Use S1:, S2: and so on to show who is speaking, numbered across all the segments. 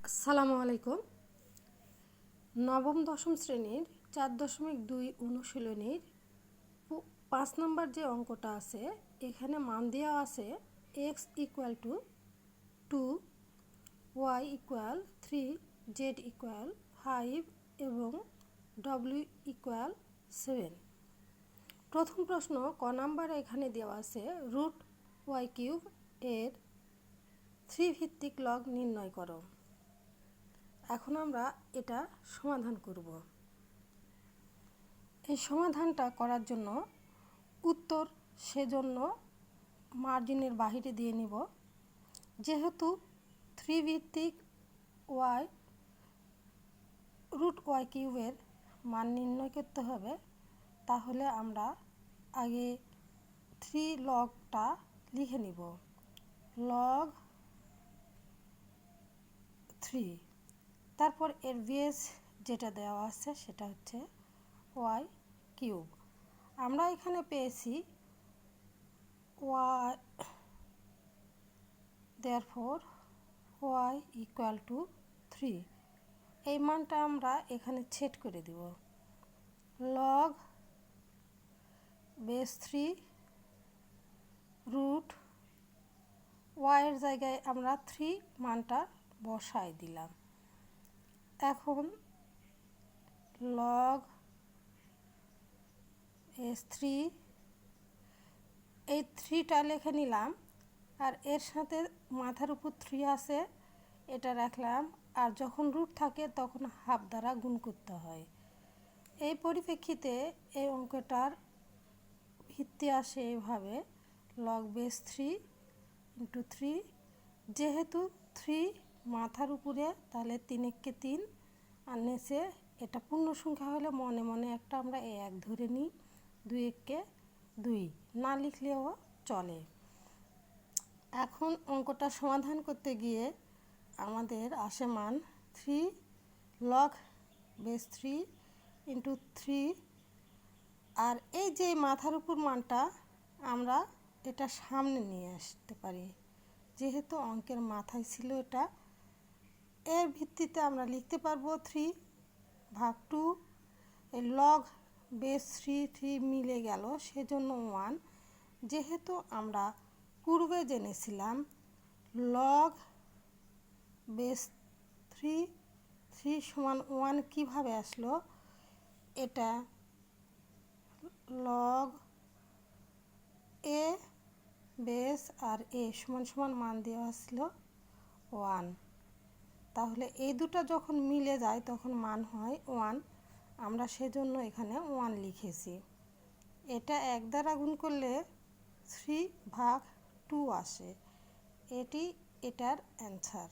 S1: আসসালামু আলাইকুম। নবম দশম শ্রেণীর 4.2 অনুশীলনীর 5 নম্বর যে অঙ্কটা আছে, এখানে মান দেওয়া আছে x equal to 2, y equal 3, z equal 5 এবং w ইকুয়াল 7। প্রথম প্রশ্ন ক নাম্বারে এখানে দেওয়া আছে রুট y কিউব এর 3 ভিত্তিক লগ নির্ণয় করো। এখন আমরা এটা সমাধান করব। এই সমাধানটা করার জন্য উত্তর সেজন্য মার্জিনের বাহিরে দিয়ে নিব। যেহেতু 3 ভিত্তিক ওয়াই রুট ওয়াই কিউবের মান নির্ণয় করতে হবে, তাহলে আমরা আগে 3 লগটা লিখে নিব। লগ 3, তারপর এর বেস যেটা দেওয়া আছে সেটা হচ্ছে ওয়াই কিউব। আমরা এখানে পেয়েছি y, therefore y equal to 3। এই মানটা আমরা এখানে সেট করে দিব। লগ বেস 3 রুট ওয়াইয়ের জায়গায় আমরা 3 মানটা বসাই দিলাম। এখন লগ s3, এই 3টা লিখে নিলাম, আর এর সাথে মাথার উপর 3 আছে এটা রাখলাম, আর যখন রুট থাকে তখন হাফ দ্বারা গুণ করতে হয়। এই পরিপ্রেক্ষিতে এই অঙ্কটার ভিত্তি আসে এইভাবে, লগ বেস 3 ইন্টু 3, যেহেতু 3 মাথার উপরে তাহলে 3 একে 3, আর নিচে এটা পূর্ণ সংখ্যা হলে মনে মনে একটা আমরা 1 ধরে নিই, 2 একে 2 না লিখলেও চলে। এখন অঙ্কটা সমাধান করতে গিয়ে আমাদের আসে মান 3 লগ বেস 3 ইন্টু 3, আর এই যে মাথার উপর মানটা আমরা এটা সামনে নিয়ে আসতে পারি, যেহেতু অঙ্কের মাথায় ছিল এটা। এর ভিত্তিতে আমরা লিখতে পারবো 3 ভাগ 2, এই লগ বেস 3 মিলে গেল সেজন্য 1। যেহেতু আমরা পূর্বে জেনেছিলাম লগ বেস 3 সমান 1 কীভাবে আসলো, এটা লগ এ বেস আর এ সমান সমান মান দেওয়া আসলো 1, তাহলে এই দুটো যখন মিলে যায় তখন মান হয় 1, আমরা সেজন্য এখানে 1 লিখেছি। এটা 1 দ্বারা গুণ করলে 3 ভাগ 2 আসে, এটি এটার অ্যান্সার।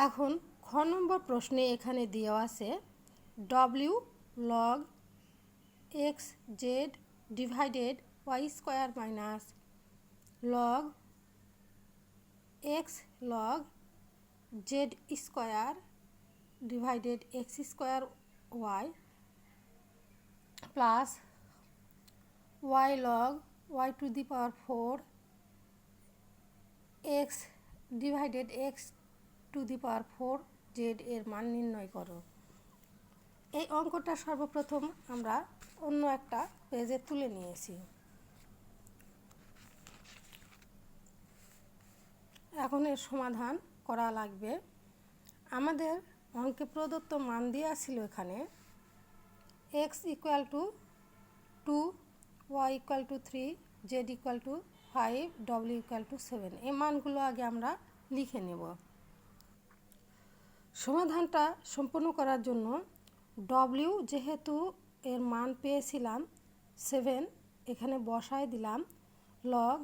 S1: এখন খ নম্বর প্রশ্নে এখানে দেওয়া আছে w log x z divided y square minus log x log z square divided x square y plus y log y to the power 4 x divided x to the power 4 z এর মান নির্ণয় করো। এই অঙ্কটা সর্বপ্রথম আমরা অন্য একটা পেজে তুলে নিয়েছি। এখন এর সমাধান করা লাগবে। আমাদের অঙ্কে প্রদত্ত মান দেওয়া ছিল এখানে x equal to 2, y equal to 3, z equal to 5, ডব্লিউ ইকুয়াল টু 7। এই মানগুলো আগে আমরা লিখে নেব। সমাধানটা সম্পূর্ণ করার জন্য ডব্লিউ যেহেতু এর মান পেয়েছিলাম 7, এখানে বসায় দিলাম লগ,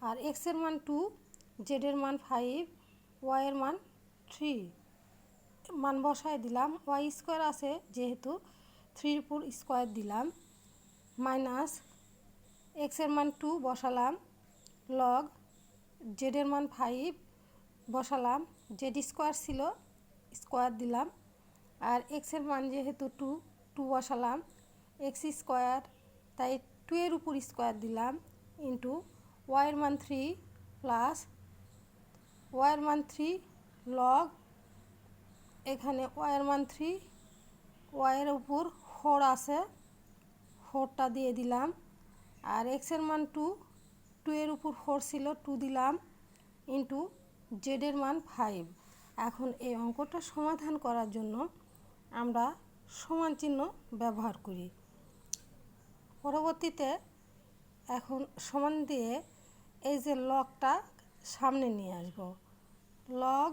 S1: আর এক্সের মান 2, জেডের মান 5, ওয়াইয়ের মান 3 মান বসায় দিলাম। ওয়াই স্কোয়ার আছে যেহেতু 3 উপর স্কোয়ার দিলাম, মাইনাস এক্সের মান 2 বসালাম, লগ জেডের মান 5 বসালাম, জেড স্কোয়ার ছিল স্কোয়ার দিলাম, আর এক্সের মান যেহেতু 2 বসালাম, এক্স স্কোয়ার তাই 2 এর উপর স্কোয়ার দিলাম ইন্টু ওয়াইয়ের মান 3 প্লাস ওয়াইয়ের মান 3 লগ এখানে ওয়াইয়ের মান 3, ওয়াইয়ের উপর 4 আছে, 4টা দিয়ে দিলাম। আর এক্সের মান 2, 2 এর উপর 4 ছিল, 2 দিলাম, ইন্টু জেডের মান 5। এখন এই অঙ্কটা সমাধান করার জন্য আমরা সমান চিহ্ন ব্যবহার করি। পরবর্তীতে এখন সমান দিয়ে এই যে লগটা সামনে নিয়ে আসব। লগ